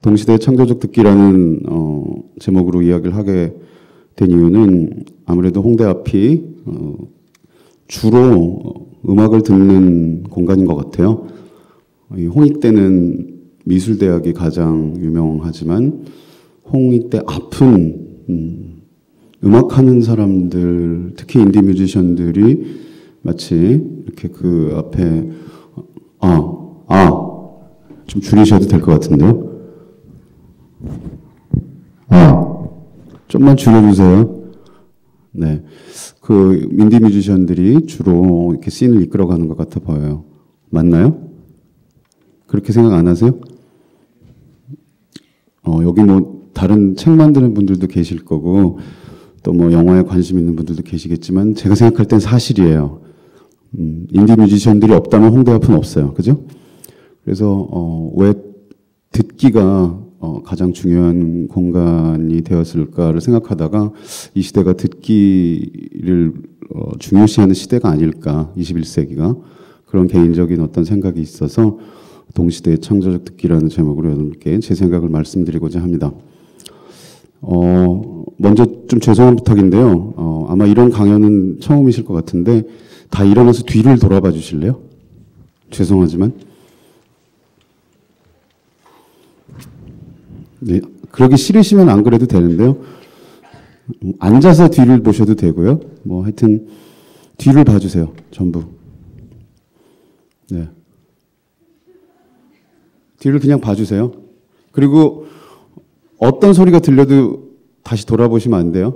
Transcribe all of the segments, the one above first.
동시대 창조적 듣기라는 제목으로 이야기를 하게 된 이유는 아무래도 홍대 앞이 주로 음악을 듣는 공간인 것 같아요. 이 홍익대는 미술대학이 가장 유명하지만 홍익대 앞은 음악하는 사람들, 특히 인디 뮤지션들이 마치 이렇게 그 앞에 좀 줄이셔도 될 것 같은데요. 좀만 줄여주세요. 네, 그 인디 뮤지션들이 주로 이렇게 씬을 이끌어가는 것 같아 보여요. 맞나요? 그렇게 생각 안 하세요? 여기 뭐 다른 책 만드는 분들도 계실 거고 또 뭐 영화에 관심 있는 분들도 계시겠지만 제가 생각할 땐 사실이에요. 인디 뮤지션들이 없다면 홍대 앞은 없어요. 그죠? 그래서 왜 듣기가 가장 중요한 공간이 되었을까를 생각하다가 이 시대가 듣기를 중요시하는 시대가 아닐까, 21세기가. 그런 개인적인 어떤 생각이 있어서 동시대의 창조적 듣기라는 제목으로 여러분께 제 생각을 말씀드리고자 합니다. 먼저 좀 죄송한 부탁인데요. 아마 이런 강연은 처음이실 것 같은데 다 일어나서 뒤를 돌아봐 주실래요? 죄송하지만. 네, 그러기 싫으시면 안 그래도 되는데요. 앉아서 뒤를 보셔도 되고요. 뭐 하여튼 뒤를 봐주세요. 전부. 네. 뒤를 그냥 봐주세요. 그리고 어떤 소리가 들려도 다시 돌아보시면 안 돼요.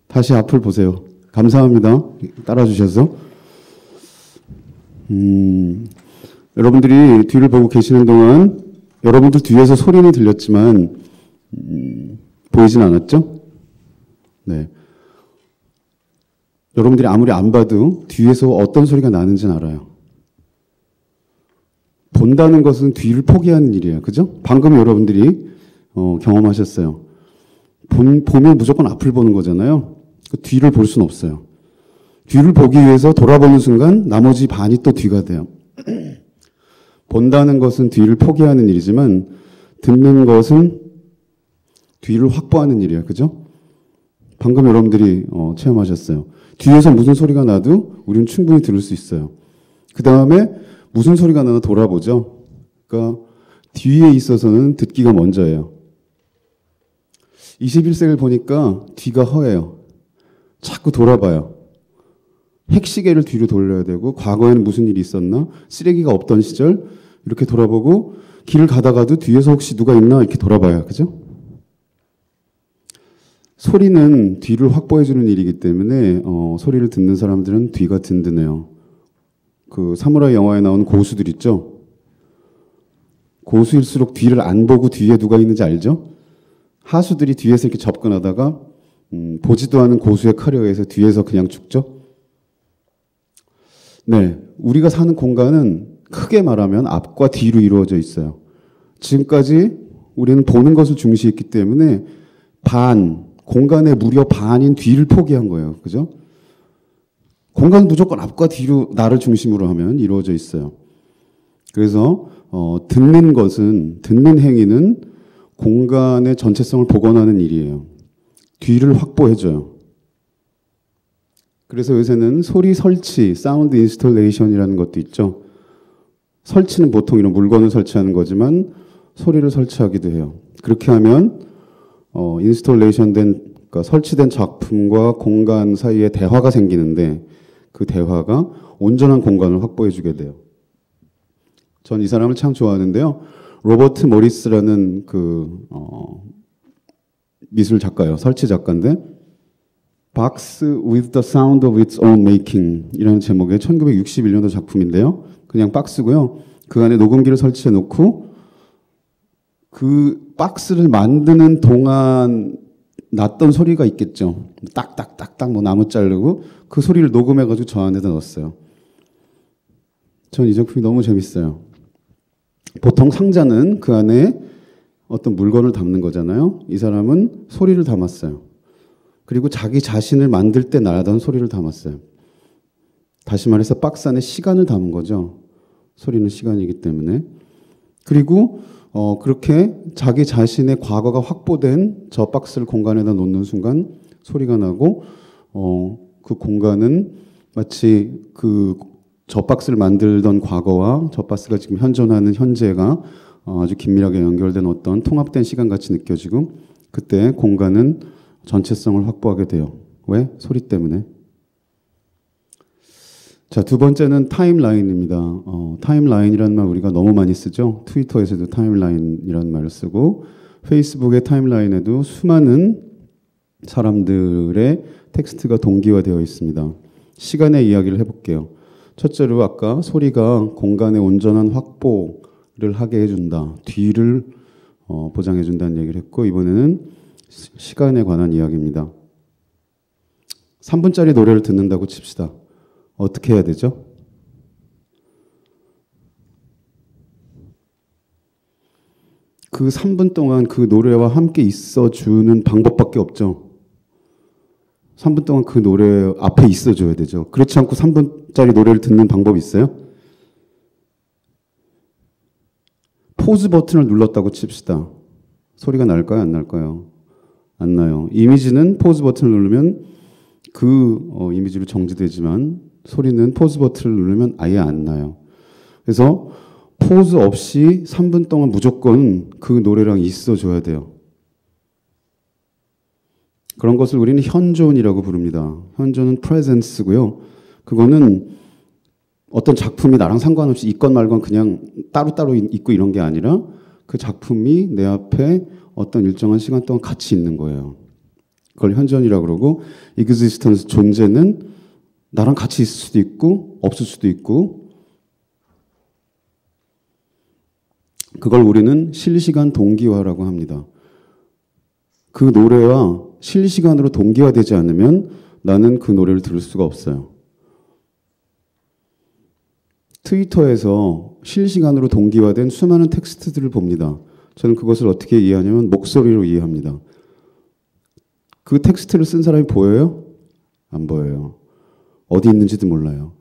다시 앞을 보세요. 감사합니다. 따라주셔서. 여러분들이 뒤를 보고 계시는 동안 여러분들 뒤에서 소리는 들렸지만 보이진 않았죠? 네. 여러분들이 아무리 안 봐도 뒤에서 어떤 소리가 나는지는 알아요. 본다는 것은 뒤를 포기하는 일이에요. 그죠? 방금 여러분들이 경험하셨어요. 보면 무조건 앞을 보는 거잖아요. 그 뒤를 볼 수는 없어요. 뒤를 보기 위해서 돌아보는 순간 나머지 반이 또 뒤가 돼요. 본다는 것은 뒤를 포기하는 일이지만 듣는 것은 뒤를 확보하는 일이에요. 그죠? 방금 여러분들이 체험하셨어요. 뒤에서 무슨 소리가 나도 우리는 충분히 들을 수 있어요. 그 다음에 무슨 소리가 나나 돌아보죠. 그러니까 뒤에 있어서는 듣기가 먼저예요. 21세기를 보니까 뒤가 허해요. 자꾸 돌아봐요. 핵시계를 뒤로 돌려야 되고 과거에는 무슨 일이 있었나? 쓰레기가 없던 시절 이렇게 돌아보고 길을 가다가도 뒤에서 혹시 누가 있나 이렇게 돌아봐요. 그죠? 소리는 뒤를 확보해주는 일이기 때문에 소리를 듣는 사람들은 뒤가 든든해요. 그 사무라이 영화에 나오는 고수들 있죠? 고수일수록 뒤를 안 보고 뒤에 누가 있는지 알죠? 하수들이 뒤에서 이렇게 접근하다가 보지도 않은 고수의 칼에 의해서 뒤에서 그냥 죽죠? 네, 우리가 사는 공간은 크게 말하면 앞과 뒤로 이루어져 있어요. 지금까지 우리는 보는 것을 중시했기 때문에 공간의 무려 반인 뒤를 포기한 거예요. 그죠? 공간은 무조건 앞과 뒤로 나를 중심으로 하면 이루어져 있어요. 그래서 듣는 행위는 공간의 전체성을 복원하는 일이에요. 뒤를 확보해줘요. 그래서 요새는 소리 설치, 사운드 인스톨레이션이라는 것도 있죠. 설치는 보통 이런 물건을 설치하는 거지만 소리를 설치하기도 해요. 그렇게 하면 그러니까 설치된 작품과 공간 사이에 대화가 생기는데 그 대화가 온전한 공간을 확보해주게 돼요. 전 이 사람을 참 좋아하는데요. 로버트 모리스라는 미술 작가예요. 설치 작가인데 Box with the Sound of Its Own Making 이라는 제목의 1961년도 작품인데요. 그냥 박스고요. 그 안에 녹음기를 설치해 놓고 그 박스를 만드는 동안 났던 소리가 있겠죠. 딱딱딱딱 뭐 나무 자르고 그 소리를 녹음해가지고 저 안에다 넣었어요. 전 이 작품이 너무 재밌어요. 보통 상자는 그 안에 어떤 물건을 담는 거잖아요. 이 사람은 소리를 담았어요. 그리고 자기 자신을 만들 때 나던 소리를 담았어요. 다시 말해서 박스 안에 시간을 담은 거죠. 소리는 시간이기 때문에. 그리고 그렇게 자기 자신의 과거가 확보된 저 박스를 공간에다 놓는 순간 소리가 나고 그 공간은 마치 저 박스를 만들던 과거와 저 박스가 지금 현존하는 현재가 아주 긴밀하게 연결된 어떤 통합된 시간같이 느껴지고 그때 공간은 전체성을 확보하게 돼요. 왜? 소리 때문에. 자, 두 번째는 타임라인입니다. 타임라인이라는 말 우리가 너무 많이 쓰죠. 트위터에서도 타임라인이라는 말을 쓰고 페이스북의 타임라인에도 수많은 사람들의 텍스트가 동기화되어 있습니다. 시간의 이야기를 해볼게요. 첫째로 아까 소리가 공간의 온전한 확보를 하게 해준다. 뒤를 보장해준다는 얘기를 했고 이번에는 시간에 관한 이야기입니다. 3분짜리 노래를 듣는다고 칩시다. 어떻게 해야 되죠? 그 3분 동안 그 노래와 함께 있어주는 방법밖에 없죠. 3분 동안 그 노래 앞에 있어줘야 되죠. 그렇지 않고 3분짜리 노래를 듣는 방법이 있어요? 포즈 버튼을 눌렀다고 칩시다. 소리가 날까요? 안 날까요? 안 나요. 이미지는 포즈 버튼을 누르면 그 이미지로 정지되지만 소리는 포즈 버튼을 누르면 아예 안 나요. 그래서 포즈 없이 3분 동안 무조건 그 노래랑 있어줘야 돼요. 그런 것을 우리는 현존이라고 부릅니다. 현존은 presence고요. 그거는 어떤 작품이 나랑 상관없이 있건 말건 그냥 따로따로 있고 이런 게 아니라 그 작품이 내 앞에 어떤 일정한 시간 동안 같이 있는 거예요. 그걸 현존이라고 그러고 existence, 존재는 나랑 같이 있을 수도 있고 없을 수도 있고 그걸 우리는 실시간 동기화라고 합니다. 그 노래와 실시간으로 동기화되지 않으면 나는 그 노래를 들을 수가 없어요. 트위터에서 실시간으로 동기화된 수많은 텍스트들을 봅니다. 저는 그것을 어떻게 이해하냐면 목소리로 이해합니다. 그 텍스트를 쓴 사람이 보여요? 안 보여요. 어디 있는지도 몰라요.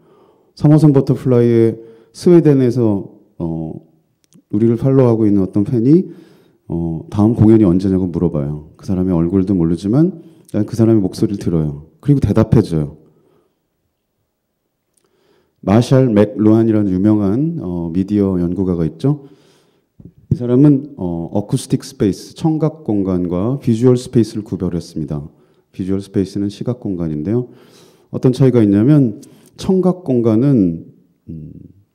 3호선 버터플라이의 스웨덴에서 우리를 팔로우하고 있는 어떤 팬이 다음 공연이 언제냐고 물어봐요. 그 사람의 얼굴도 모르지만 그 사람의 목소리를 들어요. 그리고 대답해줘요. 마샬 맥루한이라는 유명한 미디어 연구가가 있죠. 이 사람은 어쿠스틱 스페이스, 청각 공간과 비주얼 스페이스를 구별했습니다. 비주얼 스페이스는 시각 공간인데요. 어떤 차이가 있냐면 청각 공간은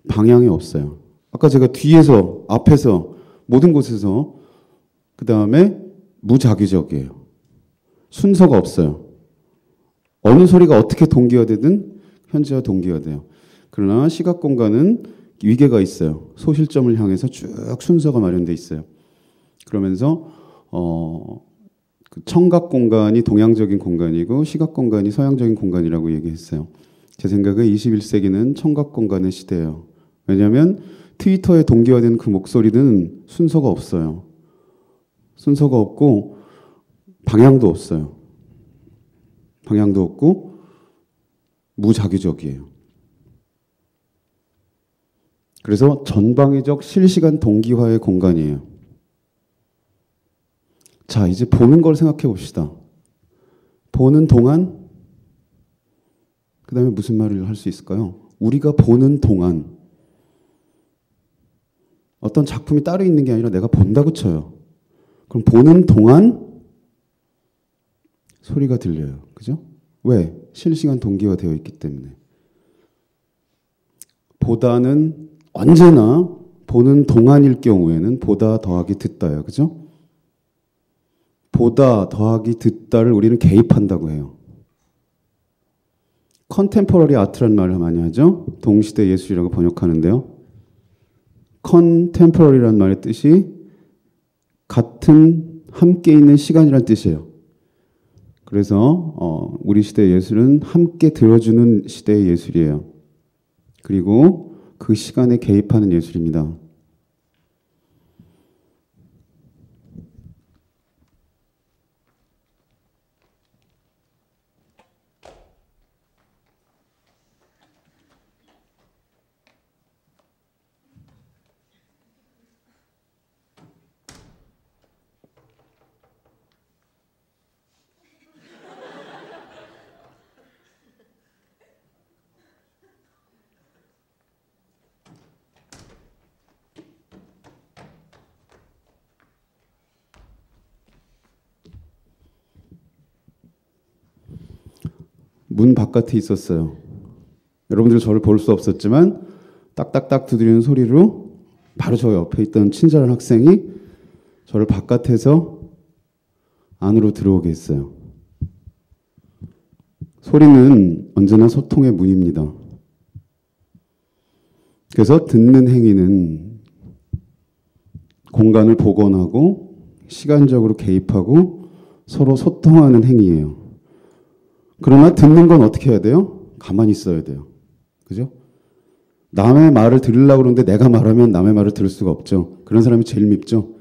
방향이 없어요. 아까 제가 뒤에서, 앞에서, 모든 곳에서 그 다음에 무작위적이에요. 순서가 없어요. 어느 소리가 어떻게 동기화되든 현재와 동기화돼요. 그러나 시각 공간은 위계가 있어요. 소실점을 향해서 쭉 순서가 마련돼 있어요. 그러면서 그 청각 공간이 동양적인 공간이고 시각 공간이 서양적인 공간이라고 얘기했어요. 제 생각에 21세기는 청각 공간의 시대예요. 왜냐하면 트위터에 동기화된 그 목소리는 순서가 없어요. 순서가 없고 방향도 없어요. 방향도 없고 무작위적이에요. 그래서 전방위적 실시간 동기화의 공간이에요. 자, 이제 보는 걸 생각해 봅시다. 보는 동안 그 다음에 무슨 말을 할 수 있을까요? 우리가 보는 동안 어떤 작품이 따로 있는 게 아니라 내가 본다고 쳐요. 그럼 보는 동안 소리가 들려요. 그죠? 왜? 실시간 동기화 되어 있기 때문에. 보다는 언제나 보는 동안일 경우에는 보다 더하기 듣다예요. 그죠? 보다 더하기 듣다를 우리는 개입한다고 해요. 컨템포러리 아트라는 말을 많이 하죠. 동시대 예술이라고 번역하는데요. 컨템포러리라는 말의 뜻이 같은 함께 있는 시간이라는 뜻이에요. 그래서 우리 시대의 예술은 함께 들어주는 시대의 예술이에요. 그리고 그 시간에 개입하는 예술입니다. 문 바깥에 있었어요. 여러분들 저를 볼 수 없었지만 딱딱딱 두드리는 소리로 바로 저 옆에 있던 친절한 학생이 저를 바깥에서 안으로 들어오게 했어요. 소리는 언제나 소통의 문입니다. 그래서 듣는 행위는 공간을 복원하고 시간적으로 개입하고 서로 소통하는 행위예요. 그러나 듣는 건 어떻게 해야 돼요? 가만히 있어야 돼요. 그죠? 남의 말을 들으려고 그러는데 내가 말하면 남의 말을 들을 수가 없죠. 그런 사람이 제일 밉죠.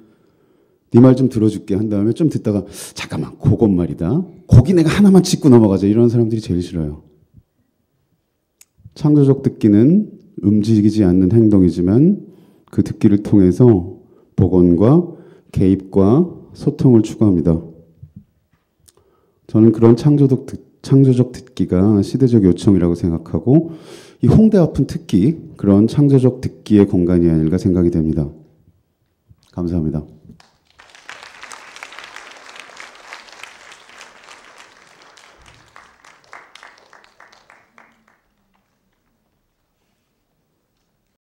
네 말 좀 들어줄게 한 다음에 좀 듣다가 잠깐만 그건 말이다. 거기 내가 하나만 짚고 넘어가자. 이런 사람들이 제일 싫어요. 창조적 듣기는 움직이지 않는 행동이지만 그 듣기를 통해서 복원과 개입과 소통을 추구합니다. 저는 그런 창조적 듣기가 시대적 요청이라고 생각하고 이 홍대 앞은 특히 그런 창조적 듣기의 공간이 아닐까 생각이 됩니다. 감사합니다.